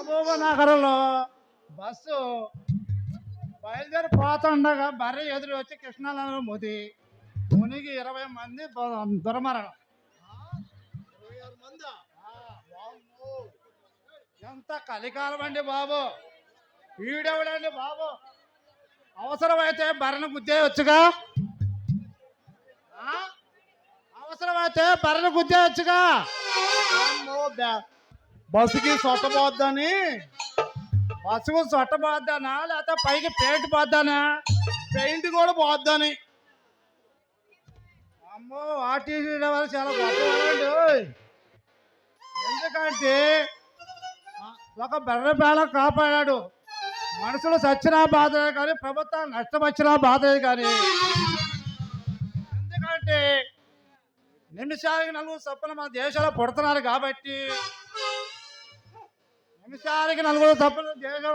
మహబూబా నగరంలో బస్సు బయలుదేరి పోతుండగా బర్రె ఎదురు వచ్చి కృష్ణానగరం మునిగి 20 మంది దుర్మరణం. 26 మందా? ఎంత కలికాలం అండి బాబు. ఈడెవడండి బాబు, అవసరమైతే బర్రెను గుద్దేయచ్చుగా, అవసరమైతే బర్రెను గుద్దేయచ్చుగా. బస్సుకి సొట్టబోద్దని. బస్సుకు సొట్ట పోద్దానా లేకపోతే పైకి పెయింట్ పోద్దానా? పెయింట్ కూడా పోద్దని. అమ్మో, ఆర్టీసీ డ్రైవర్ చాలా గొప్పవాడండి. ఎందుకంటే ఒక బర్రె బేళ కాపాడాడు. మనుషులు చచ్చినా బాధే కానీ ప్రభుత్వం నష్టం వచ్చినా బాధే కానీ. ఎందుకంటే నిమిషానికి 4 చొప్పున మన దేశంలో పుడుతున్నారు కాబట్టి, నిమిషానికి 4 చొప్పున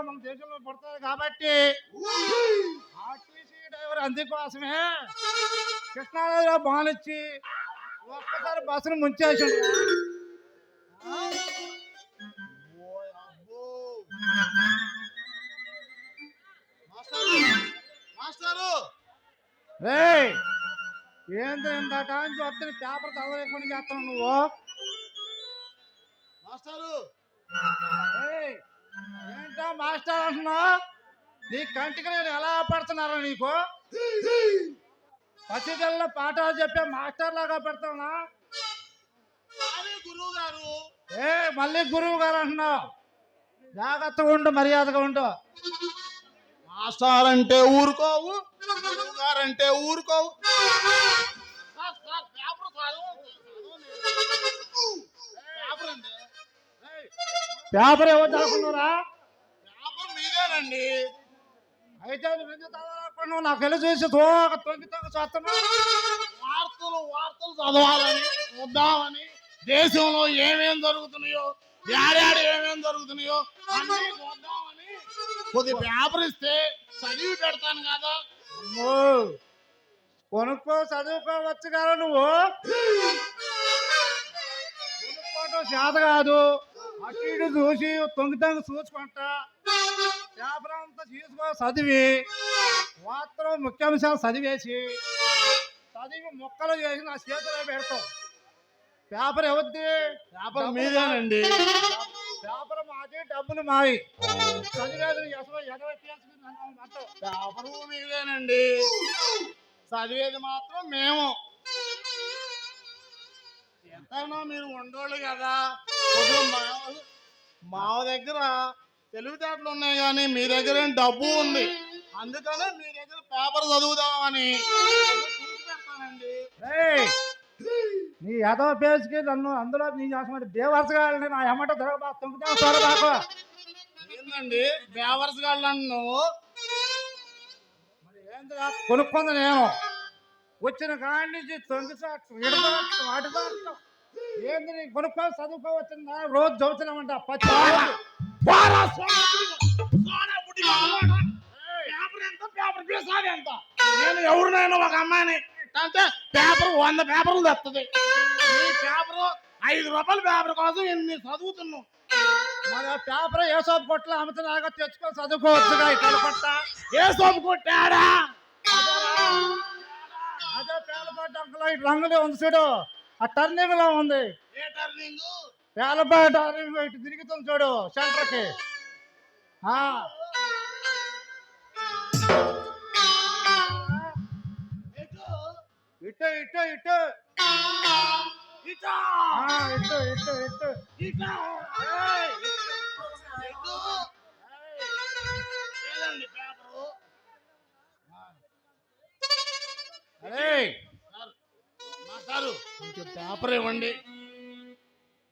మన దేశంలో పుడుతున్నారు కాబట్టి ఆర్టీసీ డ్రైవర్ అందుకోసమే కృష్ణానదిలో బానిచ్చి ఒక్కసారి బస్సును ముంచేసి. ఏంద్ర ఇంత టైం చూస్తే పేపర్ చదవలేకుండా చేస్తాను నువ్వు. మాస్టారు ఏంటో మాస్టర్ అంటున్నావు? నీ కంటికి నేను ఎలా పడుతున్నారా? నీకు పసిదల్లో పాఠాలు చెప్పే మాస్టర్ లాగా పెడతావునా? గురువు గారు. మళ్ళీ గురువు గారు అంటున్నావు. జాగ్రత్తగా ఉండు, మర్యాదగా ఉండు. మాస్టర్ అంటే ఊరుకోవు, గురువు గారు అంటే ఊరుకోవు. పేపర్ ఎవరు చదువుకున్నారా? పేపర్ మీదేనండి. అయితే నువ్వు నాకు వెళ్ళి చూసి తొంగి చూస్తున్నావు. వార్తలు చదవాలని, చూద్దామని, దేశంలో ఏమేం జరుగుతున్నాయో, ఏడాడు ఏమేం జరుగుతున్నాయో అన్నీ చూద్దామని కొద్ది పేపర్ ఇస్తే చదివి పెడతాను కదా. కొనుక్కో, చదువుకోవచ్చు కదా నువ్వు. కొనుక్కోవటం చేత కాదు. అటు ఇటు చూసి తొంగి చూసుకుంటా పేపర్ అంతా తీసుకో, చదివి మాత్రం ముఖ్యాంశాలు చదివి మొక్కలు చేసి నా చేతిలో పెడతావు. పేపర్ ఎవరిది? పేపర్ మీదేనండి. పేపర్ మాది, డబ్బులు మావి. చదివేది పేపరు మీదేనండి, చదివేది మాత్రం మేము. ఎంతైనా మీరు ఉండోళ్ళు కదా. మా దగ్గర తెలివితేటలు ఉన్నాయి కానీ మీ దగ్గర ఏం డబ్బు ఉంది. అందుకనే మీ దగ్గర పేపర్ చదువుదామని పెడతానండి. నీ యాదవ పేజ్కి నన్ను అందులో నీ చేసిన బేవర్సగా నా ఎమ్మట తొంగుతాకు. ఏందండి బేవర్స్ గాళ్ళు నువ్వు? మరి ఏంది కొనుక్కుంది నేను. వచ్చిన కాడి నుంచి తొంగి ఏంది నీ కొనుక్కొని చదువుకోవచ్చిందా? రోజు చదువుతున్నామంట. నేను ఎవరినైనా ఒక అమ్మాయిని అంటే పేపర్ 100 పేపర్లు తెస్తుంది. ఈ పేపర్ 5 రూపాయల పేపర్ కోసం ఎన్ని చదువుతున్నావు? మరి ఆ పేపర్ ఏ సోపు కొట్లో అమ్ముతున్నాగా తెచ్చుకొని చదువుకోవచ్చుగా. ఇక్కడ కొట్ట ఏ సోపు కొట్టాడా? అదే పేలపాటి అంకులో ఇటు రంగులే ఉంది చూడు, ఆ టర్నింగ్ లో ఉంది. ఏ టర్నింగ్? పేలపాటి టర్నింగ్ ఇటు తిరుగుతుంది చూడు సెంటర్ కి. ఇటు ఇటు ఇటు ఇటు ఇటు ఇటు ఇటు. మాస్టారు కొంచెం పేపర్ ఇవ్వండి.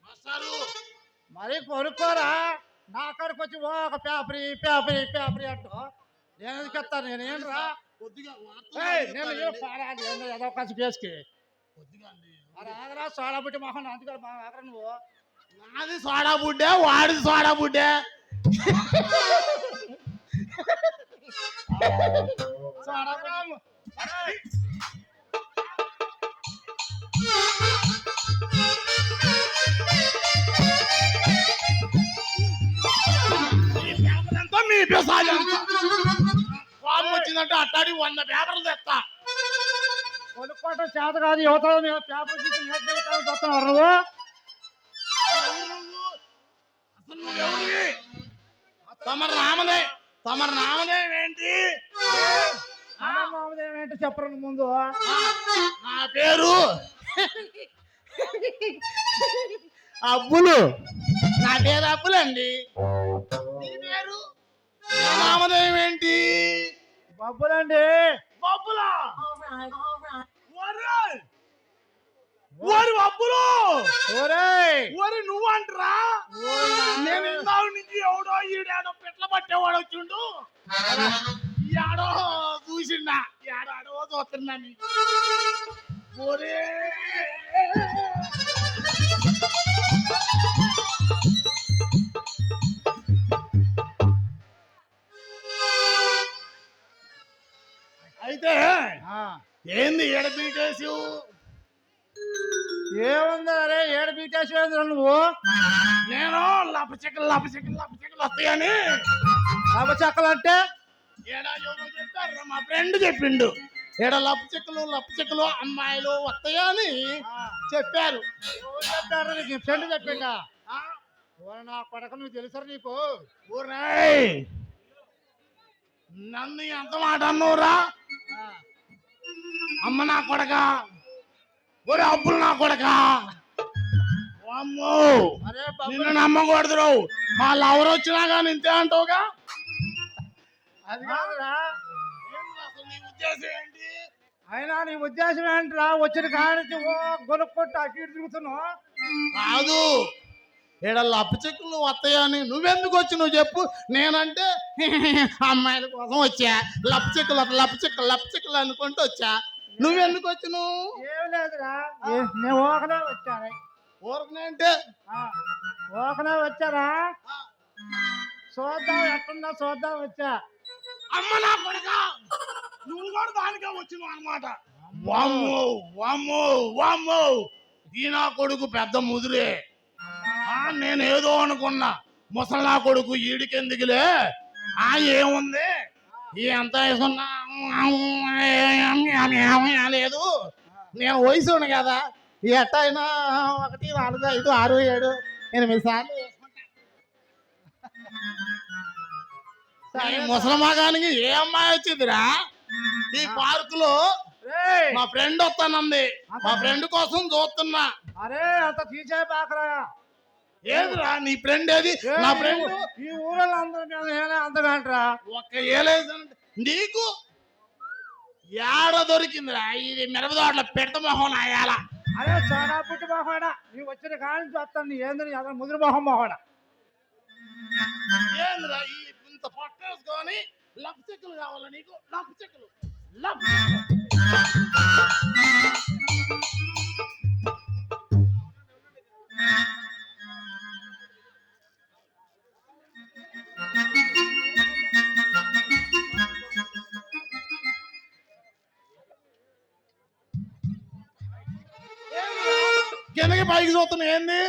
మాస్టారు మరి కొనుక్కోరా. నా కాడికి వచ్చి ఒక పేపరీ పేపరీ పేపరీ అంటూ నేను ఎందుకు చెప్తాను? నేనేం రా కొద్దిగా నేను పాడాలి ఏదో కలిసి పేసుకి మరి ఆగరా. సోడా బుట్టి మొహం అందుకని ఆగరా నువ్వు. నాది సోడా బుడ్డే, వాడిది సోడా బుడ్డే. సోడా లేదంటే అట్టాడి 100 పేపర్లు తెస్తా. కొనుక్కోవటం చేత కాదు యువత పేపర్ చూస్తున్నారు నువ్వు. అసలు నువ్వెవరివి? తమరి నామదేవి ఏంటి? ఏంటో చెప్పరు ముందు. నా పేరు అబ్బులు. నా పేరు అబ్బులండి. నీ పేరు? నామదేవి ఏంటి? బబ్బులండి. బబ్బులా? ఓరి అబ్బులు, ఓరి నువ్వంటరా? నేను ఇందాక నుంచి ఎవడో ఈడాడో పిట్ల పట్టేవాడు వచ్చిండు. ఈడో చూసిండా, ఏడాడో చూస్తున్నా. ఓరే అయితే ఏంది ఏడ బీటేసి? ఏముంది అరే ఏడు బీటేసి నువ్వు? నేను లపచెక్కలు వస్తాయని. లపచెక్కలు అంటే ఏడా ఎవరో చెప్పారు, మా ఫ్రెండ్ చెప్పిండు. ఏడ లపచెక్కలు అమ్మాయిలు వస్తాయని చెప్పారు. చెప్పారు నీకు ఫ్రెండ్ చెప్పిండా? నా కొడక నువ్వు తెలుసా నీకు? ఊరాయ్ నన్ను ఎంత మాట అన్నోరా? అమ్మ నా కొడక, ఒరే అబ్బులు నా కొడక. అమ్మో నిన్ను నమ్మకూడదు. మా లవర్ వచ్చినా కానీ ఇంతే అంటావుగా. అది కాదురా, అసలు నీ ఉద్దేశం ఏంటి? అయినా నీ ఉద్దేశం ఏంటిరా? వచ్చిన కానించి గొనుక్కొట్టు అటు ఇటు తిరుగుతున్నావు. కాదు, ఈడ లపచెక్కులు వస్తాయని నువ్వెందుకు వచ్చి నువ్వు చెప్పు. నేనంటే అమ్మాయిల కోసం వచ్చా, లపచెక్కులు అనుకుంటూ వచ్చా. నువ్వెందుకు వచ్చి? నువ్వు ఏం లేదురా, నేను ఓకనే వచ్చాను. ఊరకనే అంటే ఓకనే వచ్చారా? చూద్దాం ఎక్కడున్నా చూద్దాం వచ్చా. అమ్మ నా కొడుక, నువ్వు కూడా దానికే వచ్చినావు అన్నమాట. వామ్మో వామ్మో వామ్మో, ఈ నా కొడుకు పెద్ద ముదిరే. నేనేదో అనుకున్నా, ముసలి నా కొడుకు ఈడికెందుకులే. ఏముంది ఎంత వేసుకున్నా లేదు. నేను వయసును కదా, ఎట్టయినా 1, 4, 5, 6, 7, 8 సార్లు వేసుకుంటా. ముసలి మగానికి ఏ అమ్మాయి వచ్చిందిరా? ఈ పార్కులో మా ఫ్రెండ్ వస్తానంది. మా ఫ్రెండ్ కోసం చూస్తున్నా. అరే అంత తీసే పాకరా. ఏదిరా నీ ఫ్రెండ్? ఏది నా ఫ్రెండ్? ఈ ఊళ్ళో అందరూ అందగంటరా. ఒక్క ఏలేసి నీకు ఏడ దొరికిందిరా ఇది? మిరపదోటలో పెడత మొహం అయ్యాల. అరే సోడా పుట్టి మొహోడా, నీవు వచ్చిన కాడి నుంచి వస్తాను. నీ ఏందని అతను ముదిరి మొహం మొహోడా. ఏందిరా ఇంత పట్టేసుకొని లపచెక్కులు కావాలా నీకు? లపచెక్కులు కిందకి పైకి చూస్తున్నా. ఏంది?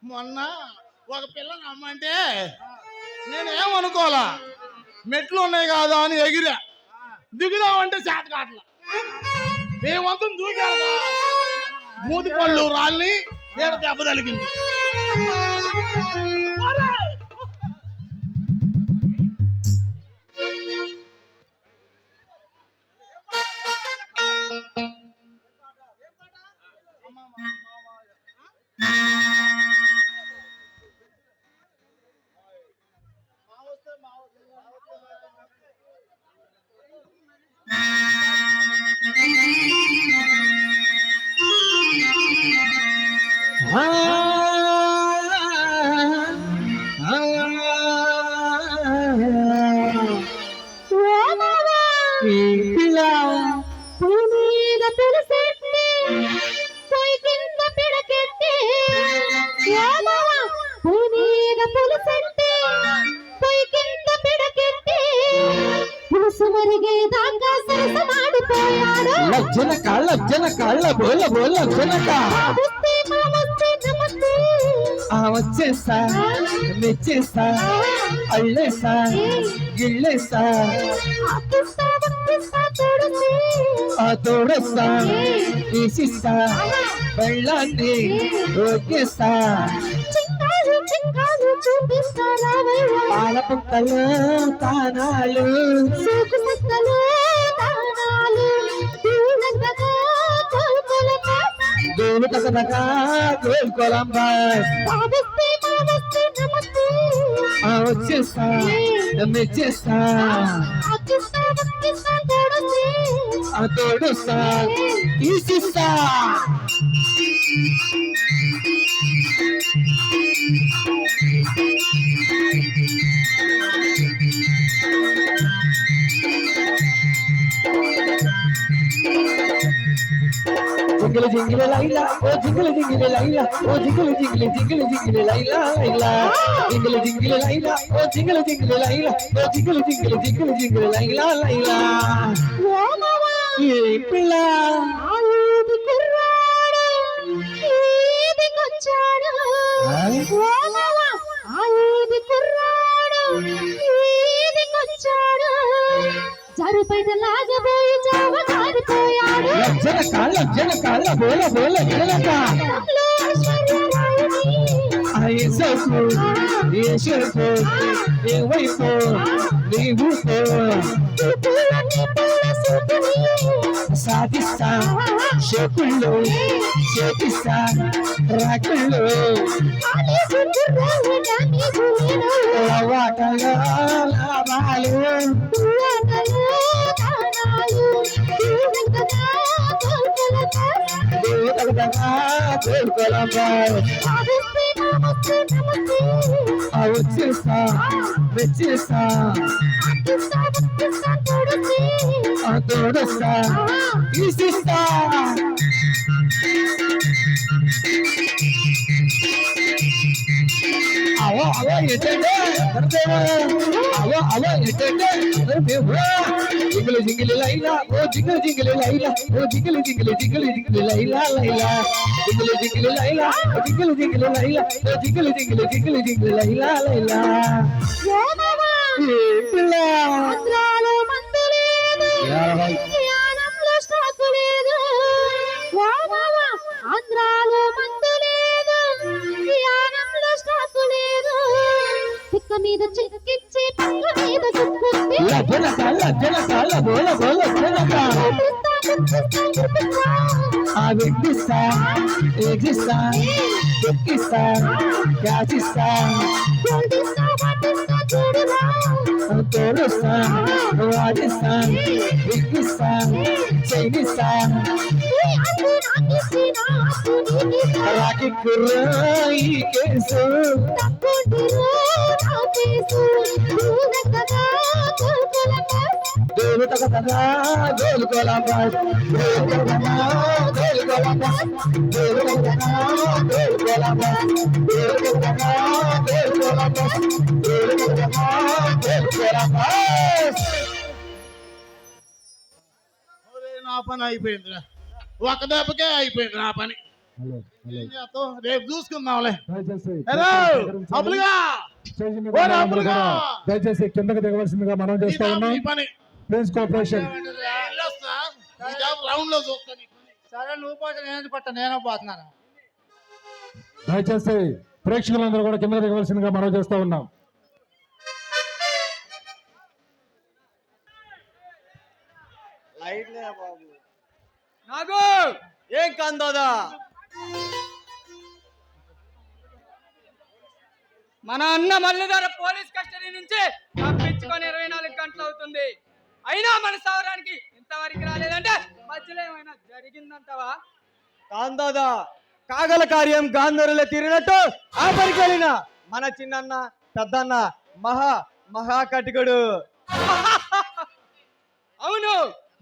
మొన్న ఒక పిల్లని అమ్మంటే నేనేమనుకోవాలా, మెట్లు ఉన్నాయి కాదా అని ఎగిరా. దిగుదామంటే చేత కాట్లా. ఏమంతం దూకాక మూతి పళ్ళు రాళ్ళని ఏడ దెబ్బ తలిగింది. లజ్జన కాళ్ళ బోల బోల జనక వచ్చేస్తా మెచ్చేస్తా అల్లేస్తా గిల్లేస్తా తోడొస్తా తీసిస్తా వెళ్ళాన్ని ఒకేస్తా పాల పుట్టలు తానాలు గోలు కసనగా కోలుకోలంబా వచ్చేస్తా మెచ్చేస్తా తోడుస్తా తీసిస్తా జింగిలి జింగిలి లైలా ఓ జింగిలి జింగిలి లైలా ఓ జింగిలి జింగిలి జింగిలి జింగిలి లైలా లైలా జింగిలి జింగిలి లైలా ఓ జింగిలి జింగిలి లైలా ఓ జింగిలి జింగిలి జింగిలి జింగిలి లైలా లైలా ఏ పిల్ల జరుపైదలాగబోయి జావ జారిపోయాడు లజ్జన కాళ్ళ బోల బోల విడలక ఐసోకు ఏషోకు ఏవైపు నీవుకో సాధిస్తా షేకుళ్ళు చేపిస్తా రాకుళ్ళు వాటగా లాభాలు వచ్చేస్తా మెచ్చేస్తా తోడొస్తా తీసిస్తా అవో అవో ఎట్టండి అవో ఎట్టండి జింగిలి జింగిలి లైలా ఓ జింగిలి జింగిలి లైలా ఓ జింగిలి జింగిలి జింగిలి జింగిలి లైలా లైలా జింగిలి జింగిలి లైలా ఓ జింగిలి జింగిలి లైలా ఓ జింగిలి జింగిలి జింగిలి జింగిలి లైలా లైలా పిల్ల ఆంధ్రాలో మందు లేదు యానంలో స్టాకు లేదు పిక్క మీద చిక్కిచ్చి పక్క మీద చుక్కుంది లజ్జన బోల బోల వినిపిస్తా ఎగిస్తా ఎక్కిస్తా యాచిస్తా తోడుస్తా వాడిస్తా ఎక్కిస్తా చైనిస్తా రాకి కుర్రాయి కేసు డోలు తగదగా డోలు కోలాంబా డోలు తగదగా డోలు కోలాంబా డోలు తగదగా డోలు కోలాంబా డోలు తగదగా డోలు కోలాంబా డోలు తగదగా డోలు కోలాంబా నా పని అయిపోయిందిరా ఒక దెబ్బకే అయిపోయింది నా పని ఏం చేస్తాం? రేపు చూసుకుందాంలే దయచేసి కిందకి దిగవలసిందిగా మనం చేస్తా ఉన్నాం. ఈ పని ప్రిన్స్ కోఆపరేషన్. రౌండ్ లో చూస్తాను. సరే నువ్వు పోతే నేను పట్ట నేను పోతున్నాను. దయచేసి ప్రేక్షకులందరూ కూడా కింద దిగవలసిందిగా మనం చేస్తా ఉన్నాం. నాగు ఏం కందోదా మన అన్న మల్లిగారు పోలీస్ కస్టడీ నుంచి తప్పించుకొని 24 గంటలు అవుతుంది. అయినా మన సౌరానికి ఇంతవరకు రాలేదంటే మధ్యలో ఏమైనా జరిగిందంటవా? కాందోదా కాగల కార్యం గాంధర్లో తీరినట్టు ఆపరికి వెళ్ళిన మన చిన్నన్న పెద్దన్న మహాకటికుడు. అవును,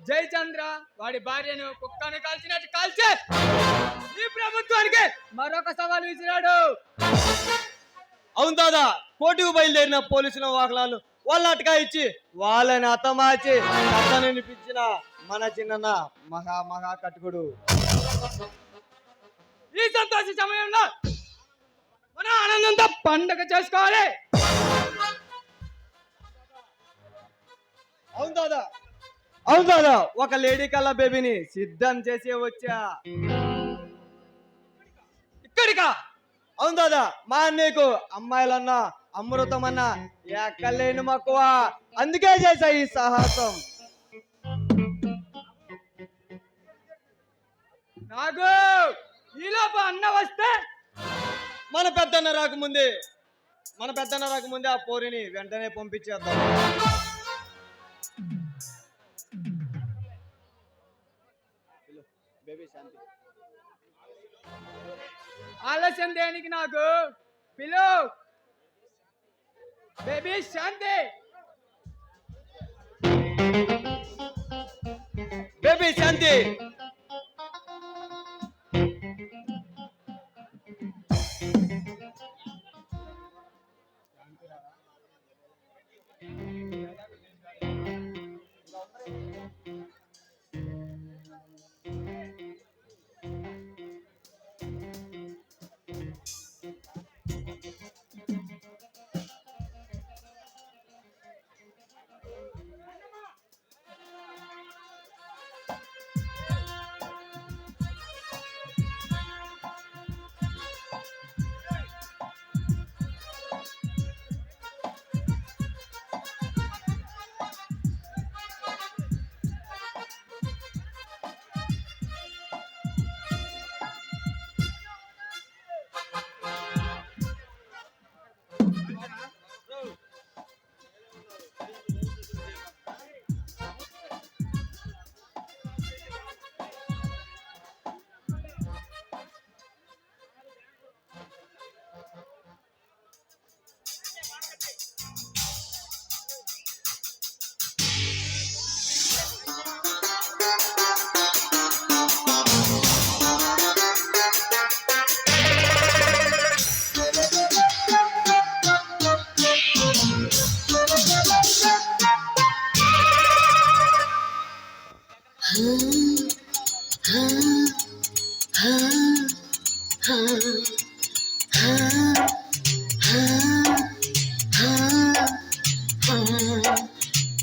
జయచంద్ర వాడి భార్యను కుక్కను కాల్చినట్టు కాల్చి ఈ ప్రభుత్వానికి మరొక సవాల్ విసిరాడు. అవును దాదా, కోర్టుకు బయలుదేరిన పోలీసుల వాహనాలు వాళ్ళ అటకా ఇచ్చి వాళ్ళని అతమార్చి నినిపించిన మన చిన్న మహా కట్టుకుడు. ఈ సంతోష సమయంలో మన ఆనందంతో పండగ చేసుకోవాలి. అవును దాదా ఒక లేడీ కల్లా బేబీని సిద్ధం చేసి వచ్చా. ఇక్కడికా? అవును దాదా, మా అన్నయ్యకు అమ్మాయిలన్నా అమృతమన్నా ఎక్కలేని మక్కువ, అందుకే చేశా ఈ సాహసం. నాకు ఈలోపు అన్న వస్తే మన పెద్దన్న రాకముందే ఆ పోరిని వెంటనే పంపించేద్దాం. ఆలస్యం దేనికి? నాకు పిలు బేబీ శాంతి. బేబీ శాంతి,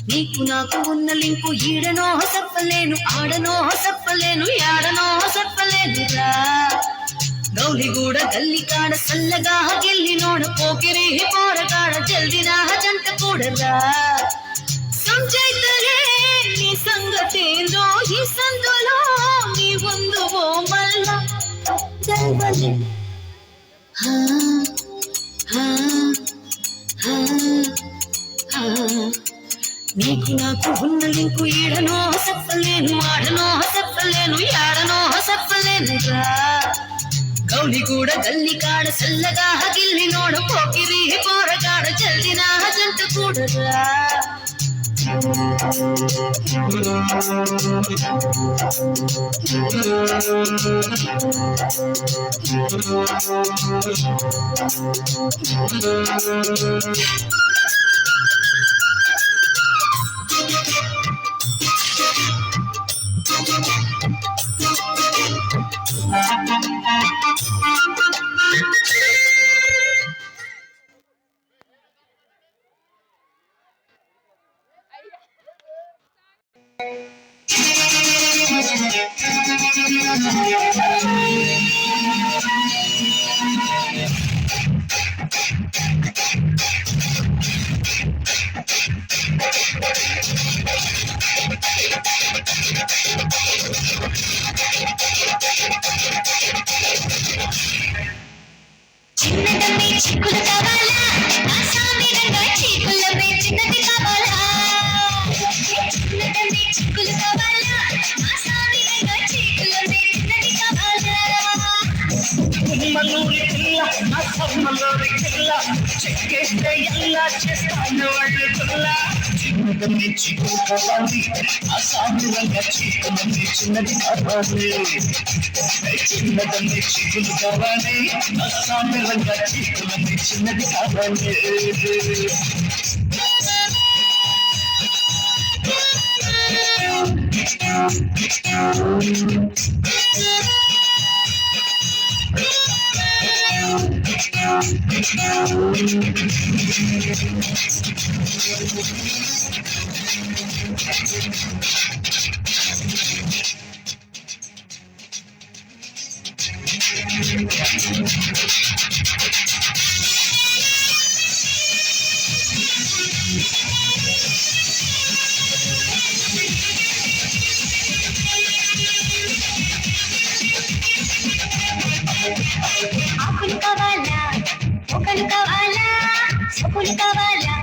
నీకు నాకు ఉన్న లింకు ఈడనో చెప్పలేను, ఆడనో చెప్పలేను, యాడనో చెప్పలేను రా. గౌలిగూడ గల్లి కాడ సల్లగా గిల్లి నోడ పోకిరి పోరగాడ జల్దినా జంట కూడరా. సంజైతలే నీ సంగతేందో ఈ సందులో నీ ఉందువో మల్ల జల్బలే. నీకు నాకు ఉన్న లింకు ఈడనో చెప్పలేను, ఆడనో చెప్పలేను, యాడనో చెప్పలేను రా. గౌలిగూడ గల్లి కాడ సల్లగా గిల్లి నోడ పోకిరి పోరగాడ జల్దినా జంట కూడరా. చిన్నదమ్మి చిక్కులు కావాలా, ఆసామి రంగా చీకులమ్మే చిన్నది కావాలా. చిన్నదమ్మి చిక్కులు కావాలా, ఆసామి రంగా చీకులమ్మే చిన్నది కావాలా. మల్లూరి పిల్ల నా సమ్మల్లూరి పిల్ల చెక్కేస్తే ఎలా చేస్తాను వాళ్ళు పిల్ల. చిన్నదమ్మి చిక్కులు కావాలి, అసాధ్యంగా చీకులమ్మే చిన్నది కావాలి. చిన్నదమ్మి చిక్కులు కావాలి, అసాధ్యంగా చీకులమ్మే చిన్నది కావాలి. ఆకులు కావాలా ఒకలు కావాలా సొక్కులు కావాలా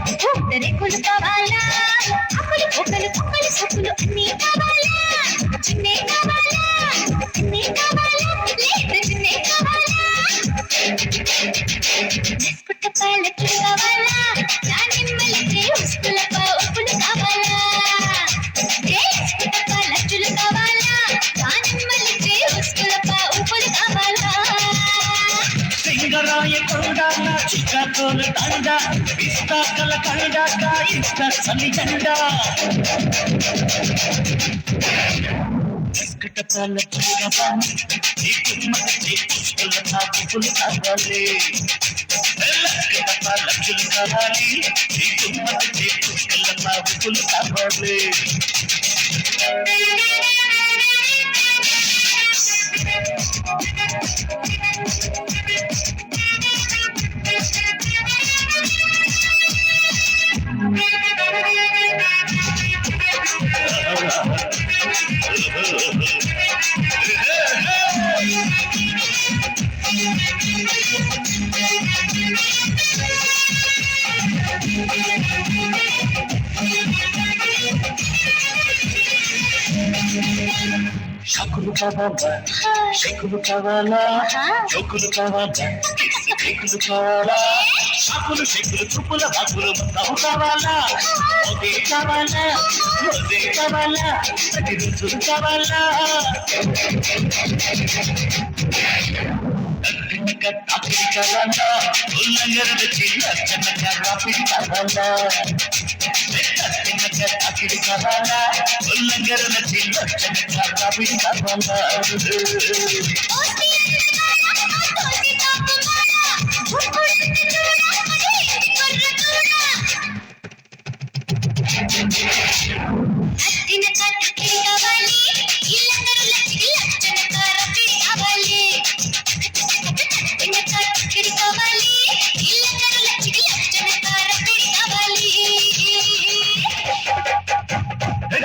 రేకులు కావాలా ఆకులు ఒకలు కుక్కలు సొక్కులు అన్నీ కావాలా చిన్నే కావాలా చిన్నే కావాలా లేదా చిన్నే కావాలా బిస్కుట్ పాలకి కావాలా దానిమ్మలకి ఉస్కులప ఉప్పులు కావాలా బిస్కుట్ పాలకి కావాలా దానిమ్మలకి ఉస్కులప ఉప్పులు కావాలా సింగరాయ కొండ చిక్కతోల దండ విస్తాకల కండ కాయిస్త సలి జెండ బిస్కట పాల చిక్కపాని చిక్కుమతి పుష్కల పువ్వులు కావాలి బిస్కట పాల చిలు కావాలి చిక్కుమతి పుష్కల పువ్వులు కావాలి షకులు కావాలా షకులు కావాలా చొక్కులు కావాలా కేకులు కావాలా షకులు షకులు చుప్పుల బాకులు మొత్తం కావాలా ఒకే కావాలా ఒకే కావాలా ప్రతి రుచులు కావాలా తాకిడి కావాలా ఉల్లంగరణ చిన్న చిన్న రాపిడి కావాలా తాకిడి కావాలా ఉల్లంగరణ చిన్న చిన్న రాపిడి కావాలా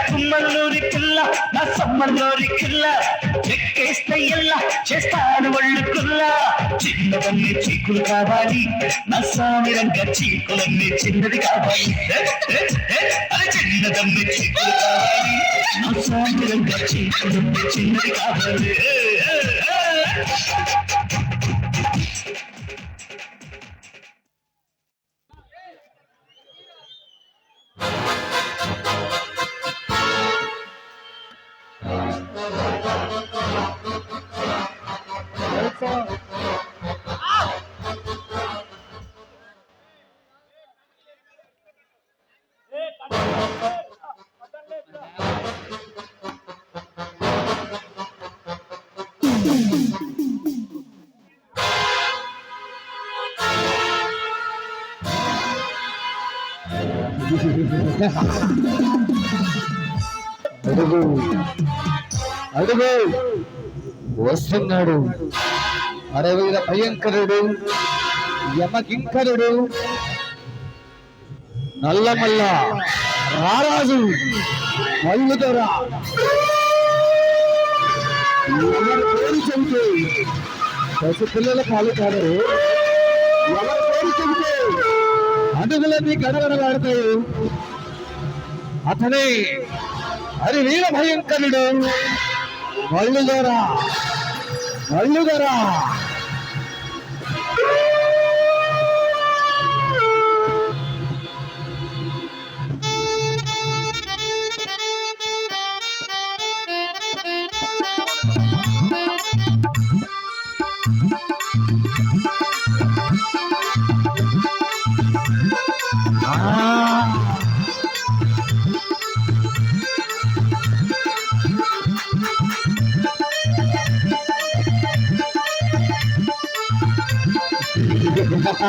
కుమ్మల్లూరి పిల్ల నా సమ్మల్లూరి కిల్ల ఎక్కేస్తే ఎల్ల చేస్తాను ఒళ్ళు కుల్ల చిన్నవన్నీ చీకులు కావాలి నా సామిరంగా చీకులన్నీ చిన్నది కావాలి అది చిన్నదన్నీ చీకులు కావాలి నా సామిరంగా చీకులన్నీ చిన్నది కావాలి అడుగు అడుగు వస్తున్నాడు అడవిల భయంకరుడు యమకింకరుడు నల్లమల్ల రారాజు మల్లుదొర ఎవరి పేరు చెబితే పసి పిల్లల పాలు కాడరు ఎవరి పేరు చెబితే అడుగులన్నీ గడగడలాడతాయి అతనే అది వీర భయంకరుడు మల్లుదొర మల్లుదొర ఆడు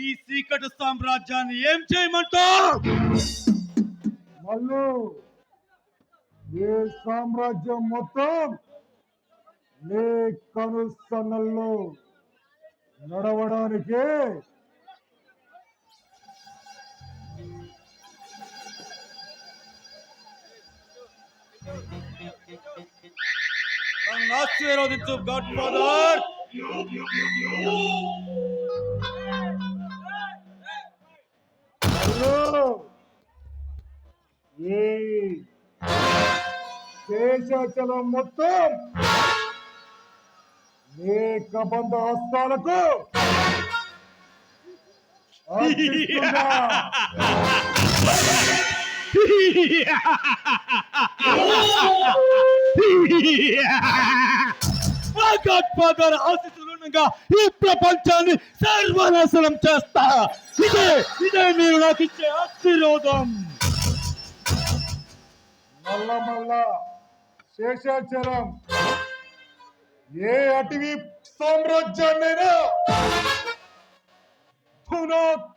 ఈ సీకటి సామ్రాజ్యాన్ని ఏం చేయమంటావు? మల్లు ఏ సామ్రాజ్యం మొత్తం నీ కనుసన్నల్లో నడవడానికి నన్ను ఆశీర్వదించు గాడ్ ఫాదర్. ఈ శేషాచలం మొత్తం నీ కబంధ హస్తాలకు అర్పిస్తున్నా. గాడ్ ఫాదర్ ఆశీస్సులుండగా ఈ ప్రపంచాన్ని సర్వనాశనం చేస్తా. ఇదే మీరు నాకు ఇచ్చే ఆశీర్వాదం. మల్ల మల్ల శేషాచలం ఏ అటవీ సామ్రాజ్యాన్నైనా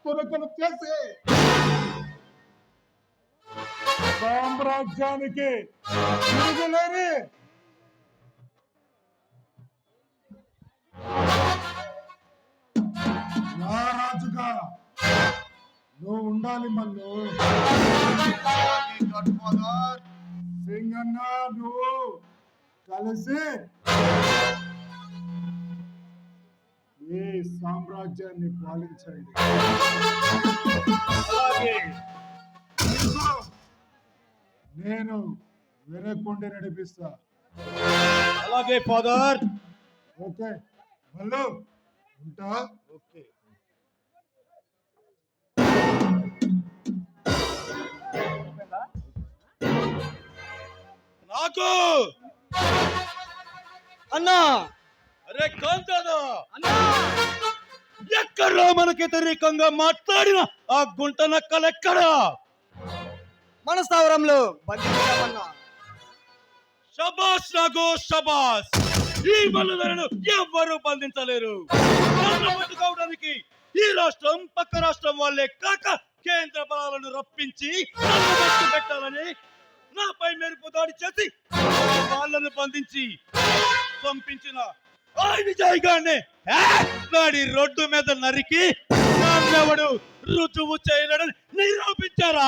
తునకలు చేసి సామ్రాజ్యానికి తిరుగులేని నా రాజుగా నువ్వు ఉండాలి మల్లు. సింగన్న నువ్వు కలిసి ఈ సామ్రాజ్యాన్ని పాలించండి. నేను వెనక్కుండి నడిపిస్తా. అలాగే ఫాదర్. ఓకే మల్లు ఉంటా. ఓకే. నాకు అన్నా అరే కాంతాదా, అన్నా ఎక్కడో మనకి వ్యతిరేకంగా మాట్లాడిన ఆ గుంట నక్కలెక్కడా? మన స్థావరంలో బంధించామన్నా. షబాష్ నాగో షబాష్. ఈ మల్లులను ఎవ్వరూ బంధించలేరు. పట్టుకోవడానికి ఈ రాష్ట్రం పక్క రాష్ట్రం వాళ్ళే కాక కేంద్ర బలాలను రప్పించి నన్ను పెట్టాలని నాపై మెరుపు దాడి చేసి వాళ్ళను బంధించి పంపించిన ఆ విజయ్ గారిని నాడి రోడ్డు మీద నరికి నన్నెవడు రుజువు చేయలేడని నిరూపించారా?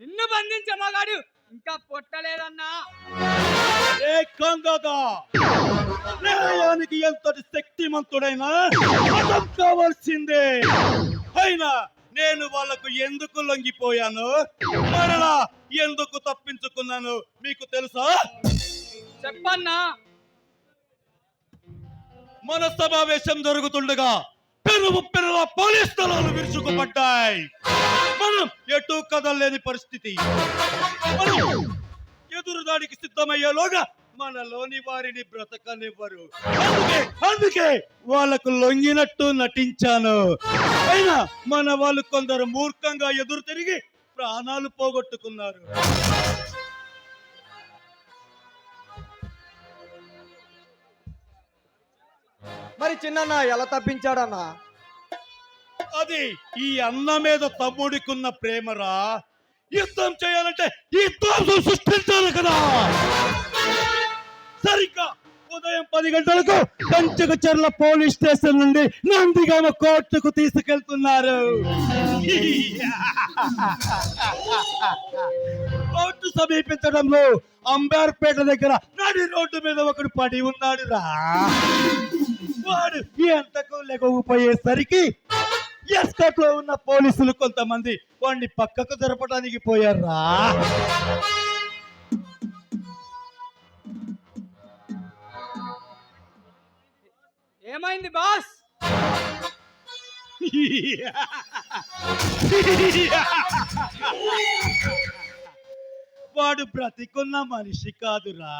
నిన్ను బంధించే మగాడు ఇంకా పుట్టలేదన్నా. ఏ కంగదా, న్యాయానికి ఎంతటి శక్తిమంతుడైనా అర్థం కావాల్సిందే. అయినా నేను వాళ్లకు ఎందుకు లొంగిపోయాను, మరలా ఎందుకు తప్పించుకున్నాను మీకు తెలుసా? చెప్పన్నా. మన సమావేశం జరుగుతుండగా పెరుల పోలీస్ దళాలు విరుచుకుపడ్డాయి. మనం ఎటు కదలేని పరిస్థితి. మనం ఎదురుదాడికి సిద్ధమయ్యేలోగా మనలోని వారిని బ్రతకనివ్వరు. అందుకే వాళ్లకు లొంగినట్టు నటించాను. అయినా మన వాళ్ళు కొందరు మూర్ఖంగా ఎదురు తిరిగి ప్రాణాలు పోగొట్టుకున్నారు. మరి చిన్న ఎలా తప్పించాడన్నా? అది ఈ అన్న మీద తమ్ముడికున్న ప్రేమరా. యుద్ధం చేయాలంటే ఈ దోషం సృష్టించాలి కదా. సరిగ్గా ఉదయం 10 గంటలకు కంచకచర్ల పోలీస్ స్టేషన్ నుండి నందిగామ కోర్టుకు తీసుకెళ్తున్నారు. కోర్టు సమీపించడంలో అంబేర్పేట దగ్గర నడి రోడ్డు మీద ఒకడు పడి ఉన్నాడు రా. వాడు ఎంతకు లెగకపోయేసరికి ఎస్కట్ లో ఉన్న పోలీసులు కొంతమంది వాడిని పక్కకు జరపడానికి పోయారా. ఏమైంది బాస్? వాడు బ్రతికున్న మనిషి కాదురా,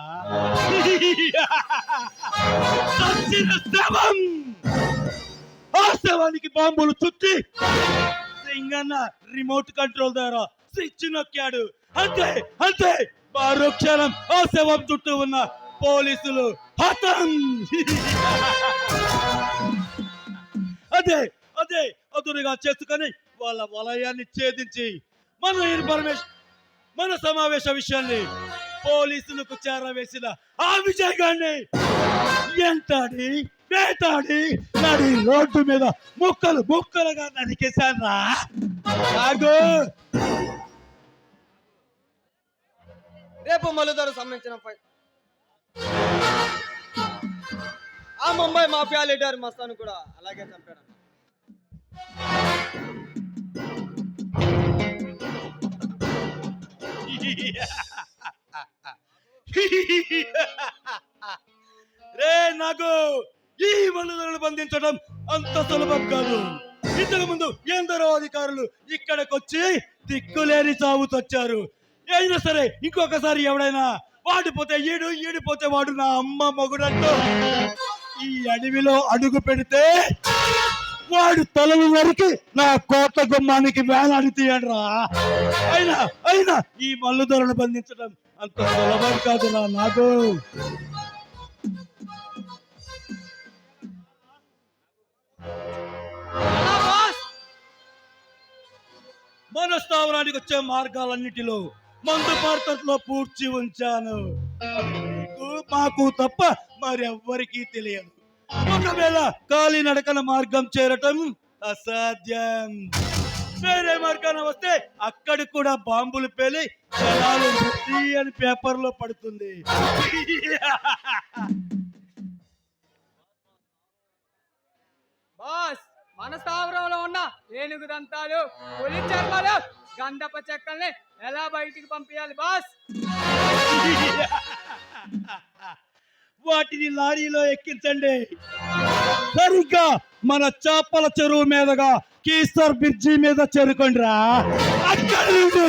చచ్చిన శవం. ఆ శవానికి బాంబులు చుట్టి సింగన్న రిమోట్ కంట్రోల్ ద్వారా స్విచ్ నొక్కాడు. అంతే మరో క్షణం ఆ శవం చుట్టూ ఉన్న పోలీసులు హతం. అదే అదునుగా చేసుకొని వాళ్ళ వలయాన్ని ఛేదించి మన సమావేశ విషయాన్ని పోలీసులకు చేరవేసిన ఆ విజయ్ గారిని ఎంటాడి వేటాడి నడి రోడ్డు మీద ముక్కలుగా నరికేశారా. రేపు మలుదారు సంబంధించిన ఆ ముంబై మాఫియా లీడర్ మస్తాను కూడా అలాగే చంపాడు. రే నాగు, ఈ మలుదలను బంధించడం అంత సులభం కాదు. ఇంతకు ముందు ఎందరో అధికారులు ఇక్కడికొచ్చి దిక్కులేని చావుతొచ్చారు. అయినా సరే ఇంకొకసారి ఎవడైనా వాడిపోతే ఈడిపోతే వాడు నా అమ్మ మొగుడంటూ ఈ అడవిలో అడుగు పెడితే వాడు తలలు నరికి నా కోట గుమ్మానికి వేలాడి తీయడరా. అయినా ఈ మల్లుధరను బంధించడం అంత సులభం కాదురా నాగు. మన స్థావరానికి వచ్చే మార్గాలన్నిటిలో మందు పార్తట్లో పూడ్చి ఉంచాను. మాకు తప్ప మరెవ్వరికీ తెలియదు. ఒకవేళ కాలినడకన మార్గం చేరటం అసాధ్యం. వేరే మార్గాన వస్తే అక్కడ కూడా బాంబులు పేలి జనాలు మృతి అని పేపర్లో పడుతుంది. బాస్, మన స్థావరంలో ఉన్న ఏనుగు దంతాలు, పులి చర్మాలు, గంధప చెక్కల్ని ఎలా బయటికి పంపించాలి బాస్? వాటిని లారీలో ఎక్కించండి. సరిగ్గా మన చేపల చెరువు మీదుగా కీసర్ బ్రిడ్జి మీద చేరుకోండి రా. అక్కడి నుండి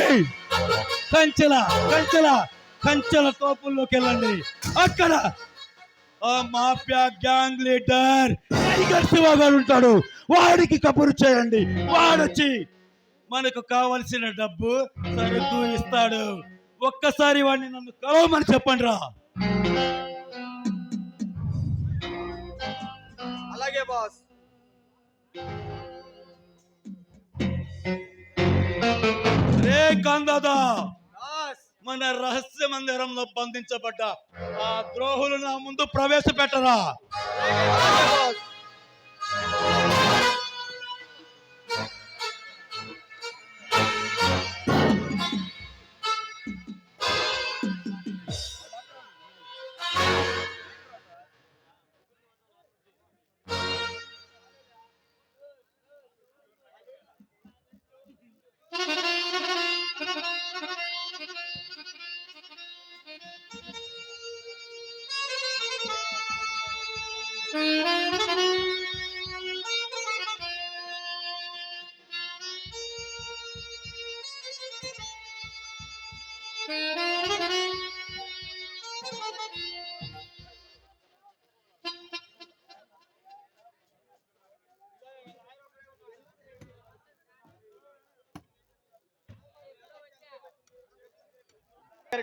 కంచెల తోపుల్లోకి వెళ్ళండి. అక్కడ ఆ mafia gang leader tiger Shiva గారు ఉంటాడు. వాడికి కబురు చేయండి. వాడొచ్చి మనకు కావలసిన డబ్బు సరుకు ఇస్తాడు. ఒక్కసారి వాడిని నన్ను కలవమని చెప్పండి రా. అలాగే బాస్. కందదా, బాస్ మన రహస్య మందిరంలో బంధించబడ్డ ఆ ద్రోహులు నా ముందు ప్రవేశపెట్టరా. బాస్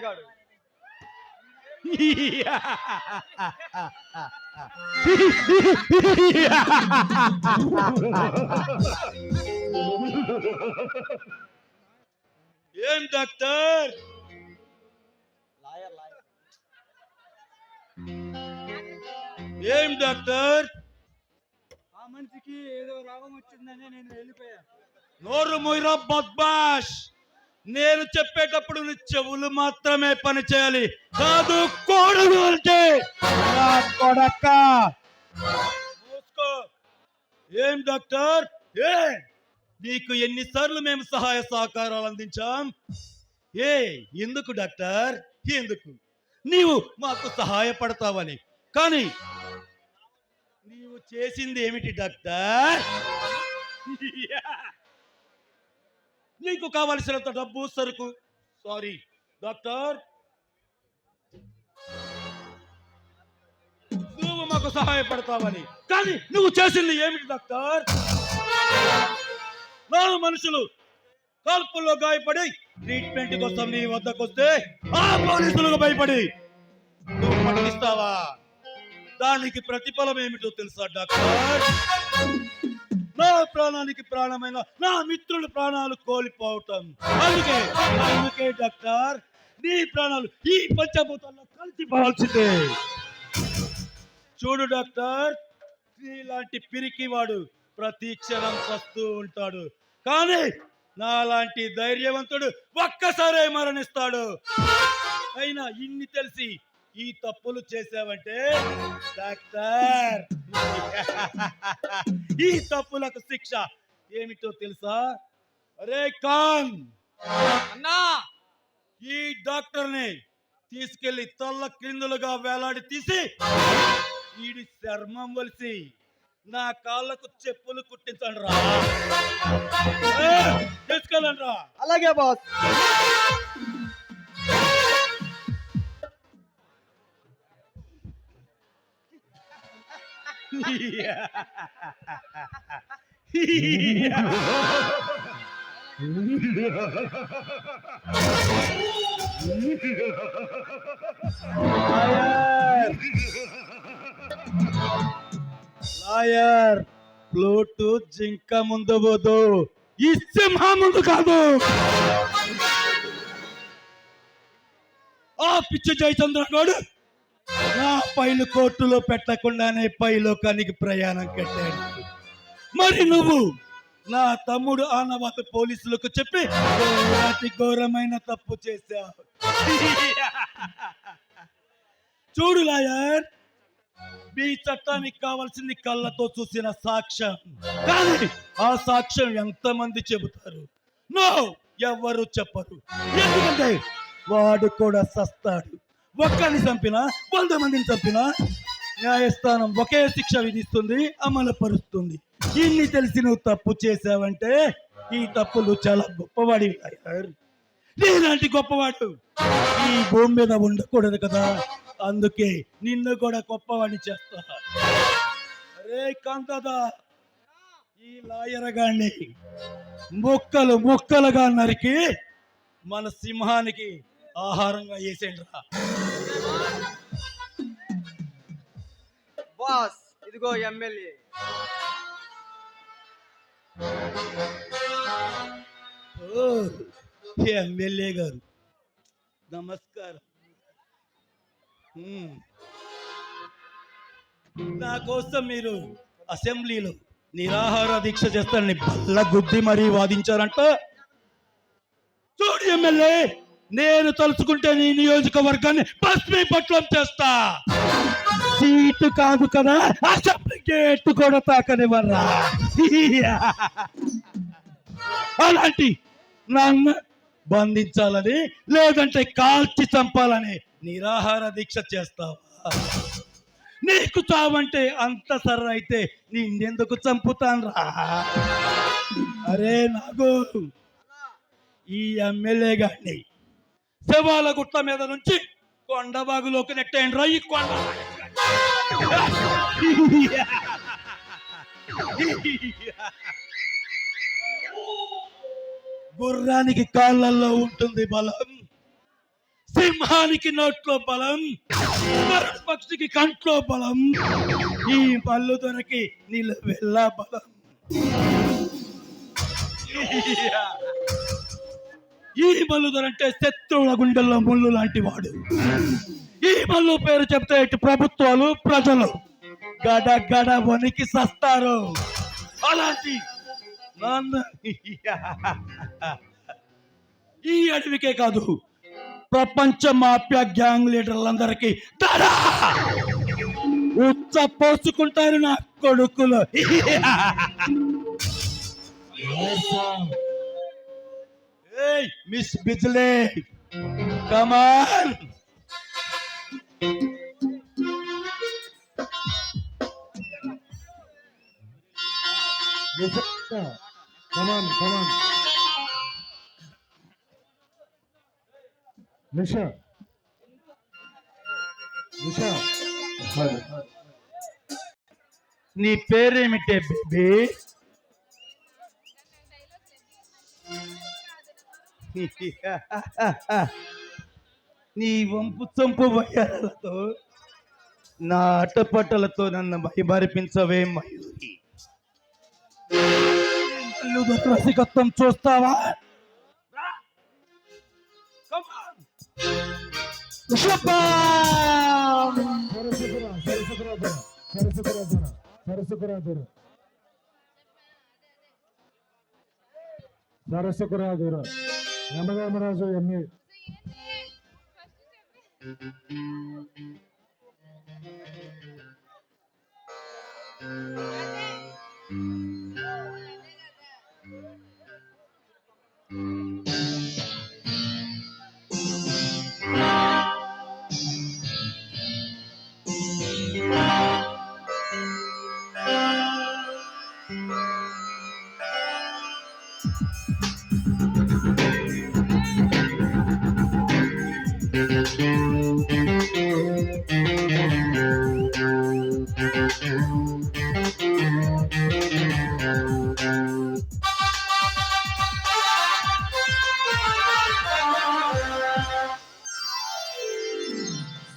గాడు ఏం డాక్టర్, ఏం డాక్టర్? ఆ మనిషికి ఏదో రోగం వచ్చిందని నేను వెళ్ళిపోయా. నోరు మొయ్యరా బద్మాష్. నేను చెప్పేటప్పుడు నీ చెవులు మాత్రమే పని చేయాలి, కాదు కోడలు అంటే నా కొడక. మూసుకో. ఏం డాక్టర్, ఏ నీకు ఎన్నిసార్లు మేము సహాయ సహకారాలు అందించాం? ఎందుకు డాక్టర్, ఎందుకు? నీవు మాకు సహాయపడతావని. కానీ నీవు చేసింది ఏమిటి డాక్టర్? నీకు కావలసినంత డబ్బు, సరుకు. సారీ డాక్టర్, నువ్వు మాకు సహాయపడతావని. కానీ నువ్వు చేసింది ఏమిటి డాక్టర్? 4 మనుషులు కాల్పుల్లో గాయపడి ట్రీట్మెంట్ కోసం నీ వద్దకు వస్తే ఆ పోలీసులకు భయపడి నువ్వు పట్టిస్తావా? దానికి ప్రతిఫలం ఏమిటో తెలుసా డాక్టర్? నా ప్రాణానికి ప్రాణమైన నా మిత్రుల ప్రాణాలు కోల్పోవటం. అందుకే డాక్టర్, నీ ప్రాణాలు ఈ పంచభూతాల్లో కలిసిపోవాల్సిందే. చూడు డాక్టర్, నీలాంటి పిరికివాడు ప్రతి క్షణం చస్తూ ఉంటాడు, కానీ నాలాంటి ధైర్యవంతుడు ఒక్కసారే మరణిస్తాడు. అయినా ఇన్ని తెలిసి ఈ తప్పులు చేసావంటే డాక్టర్, ఈ తప్పులకు శిక్ష ఏమిటో తెలుసా? అరే ఖాన్, అన్నా ఈ డాక్టర్ని తీసుకెళ్లి తల్ల క్రిందులుగా వేలాడి తీసి వీడి చర్మం వలిసి నా కాళ్ళకు చెప్పులు కుట్టించండి రా. తీసుకెళ్ళండి రా. అలాగే బాస్. లాయర్, ప్లూటు జింక ముందు పోదు, ఈ సింహ ముందు కాదు. ఆ పిచ్చి జయచంద్ర గౌడ్ నా పైలు కోర్టులో పెట్టకుండానే పైలోకానికి ప్రయాణం కట్టాడు. మరి నువ్వు నా తమ్ముడు ఆనవాత పోలీసులకు చెప్పి అతి ఘోరమైన తప్పు చేశావు. చూడు లాయర్, మీ చట్టానికి కావాల్సింది కళ్ళతో చూసిన సాక్ష్యం. కానీ ఆ సాక్ష్యం ఎంతమంది చెబుతారు? నో, ఎవ్వరు చెప్పరు. ఎందుకంటే వాడు కూడా సస్తాడు. ఒక్కరిని చంపినా 100 మందిని చంపినా న్యాయస్థానం ఒకే శిక్ష విధిస్తుంది, అమలు పరుస్తుంది. ఇన్ని తెలిసి నువ్వు తప్పు చేసావంటే ఈ తప్పులు చాలా గొప్పవాడి. నేనంటే గొప్పవాడు ఈ భూమి మీద ఉండకూడదు కదా, అందుకే నిన్ను కూడా గొప్పవాడిని చేస్తా. అరే కందదా, ఈ లాయర్ గాన్ని ముక్కలు ముక్కలుగా నరికి మన సింహానికి ఆహారంగా వేసేయండి రా. బాస్ ఇదిగో ఎమ్మెల్యే. ఎమ్మెల్యే గారు నమస్కారం. నా కోసం మీరు అసెంబ్లీలో నిరాహార దీక్ష చేస్తారని బల్ల గుద్ది మరీ వాదించారంట. చూడు ఎమ్మెల్యే, నేను తలుచుకుంటే నీ నియోజకవర్గాన్ని భస్మీపట్నం చేస్తా. సీటు కాదు కదా, అసెంబ్లీ గేటు కూడా తాకనివ్వరా. అలాంటి నన్ను బంధించాలని లేదంటే కాల్చి చంపాలని నిరాహార దీక్ష చేస్తావా? నీకు చావంటే అంత సర్ర అయితే నిన్నెందుకు చంపుతాన్రా? అరే నాగు, ఈ ఎమ్మెల్యే గారిని శవాల గుట్ల మీద నుంచి కొండబాగులోకి నెట్టేయండి రా. ఈ కొండ గుర్రానికి కాళ్ళల్లో ఉంటుంది బలం, సింహానికి నోట్లో బలం, పక్షికి కంట్లో బలం, ఈ పళ్ళు దొరికి నిలవెల్లా బలం. ఈ బల్లుదరంటే శత్రువుల గుండెల్లో ముళ్ళు లాంటి వాడు. ఈ బల్లు పేరు చెప్తే ఇటు ప్రభుత్వాలు ప్రజలు గడ గడ వనికి సస్తారు. అలాంటి ఈ అడవికే కాదు, ప్రపంచ మాఫియా గ్యాంగ్ లీడర్లందరికీ ఉచ్చ పోసుకుంటారు నా కొడుకులు. Miss Bijle, come on. Come on. Nisha. నీ పేరేమిటే బేబీ? నీ వంపు చంపు వయ్యాలతో నా ఆటపట్టలతో నన్ను భయమరిపించవే మయూరి. రసికత్వం చూస్తావా? సరసకురాదురా యమధర్మరాజు ఎన్ని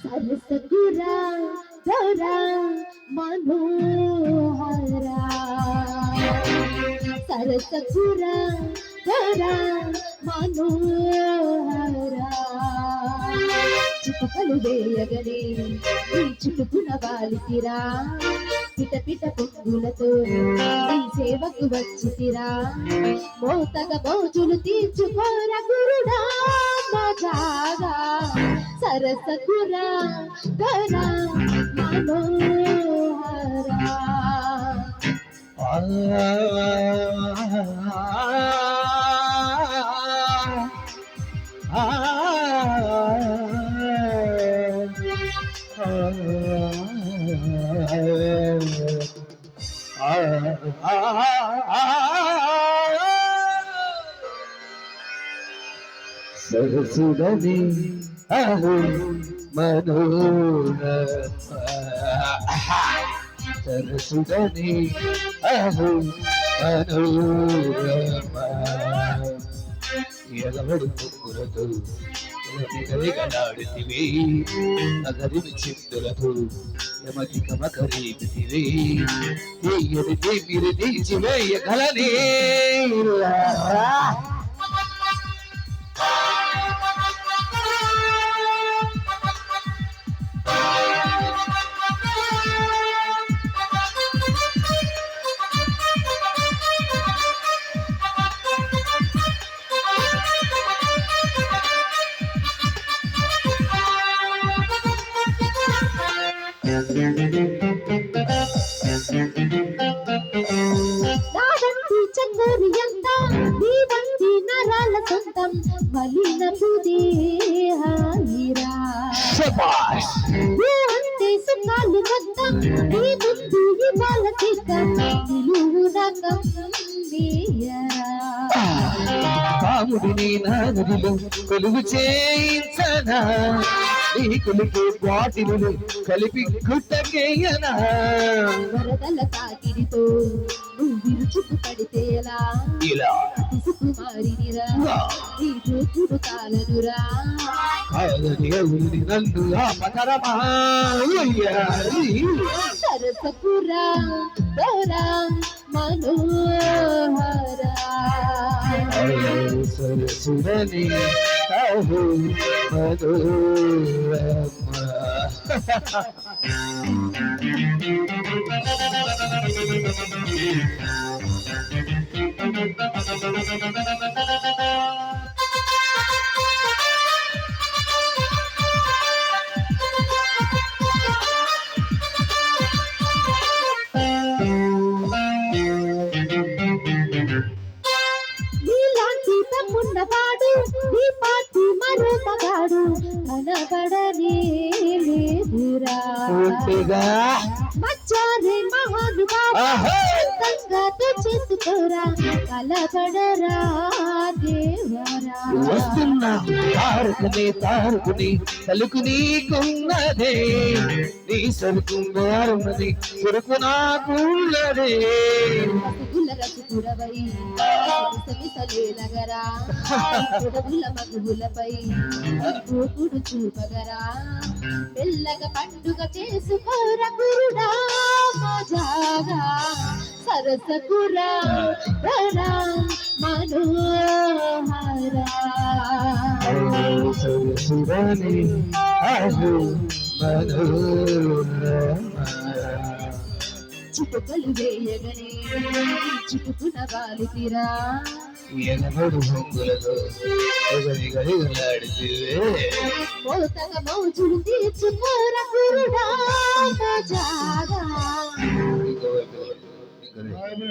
సరసగురా గౌరా మనోహరా, సరసగురా గౌరా మనోహరా. చుట్టుకలు వేయగనే ఈ చుట్టుకున్న వాలికిరా, పిట పిట పొంగులతో ఈ సేవకు వచ్చితిరా. మోతగ మోజులు తీర్చుకోర గురుడా మజాగా, సరసగురా గరా మనోహరా. సరసుడని అహు మనోరమ, సరసుడని అహు మనోరమ. ఎగబడి ముగ్గురతో గడిగలాడుతివి, అగరిమి చిత్తులతో యమతి కమకరీపితివి. ఎయ్యడితే మీరు తీసివేయగలనే. నావంటి చందూరి ఎంత నీ వంటి నరాల సొంతం మలిన హీరా అంటే సుఖాలు మొత్తం నీ ముందు ఇవాళ చిత్తం నిలువు రకం కాముడిని నాదుడిలో కొలువు చేయించనా నీ కొలికే బాటిలు కలిపి గుట్టకేయనా వరదల తాకిడితో నువ్వు విరుచుకు పడితే ఎలా ఇలా సుకుమారినిరా నీ దూకుడు కాలనురా కాదని ఎవరిని నన్ను ఆపతరమా సరసపురా దోరా మనోహరా సరసురని అహు మనోరమ నీలాంటి తమ్మున్నవాడు నీ పాటి మరో మగాడు కనబడనే లేదురా పూర్తిగా మచ్చారే మహానుభావ సంగతి చేసుకోరా కలబడరా దేవరా వస్తున్నా తారుకుని తలుకు నీకున్నదే నీ సరుకు మారున్నది సరుకు నాకున్నదే పసుగుల రసుకురవై సమిసలే నగరా పొడవుల మగువులపై గోకుడు చూపగరా మెల్లగా పండుగ చేసుకోరా గురుడా మజాగా సరసకురా రా మనోహరా సరసురని అహు మనోరమ చిటుకలు వేయగనే చిటుకున వాలితిరా ఎనబడు హొంగులతో గడిగడిగలాడితే మోతగ మౌజులు తీర్చుకోరా గురుడా మజాగా రాయమే.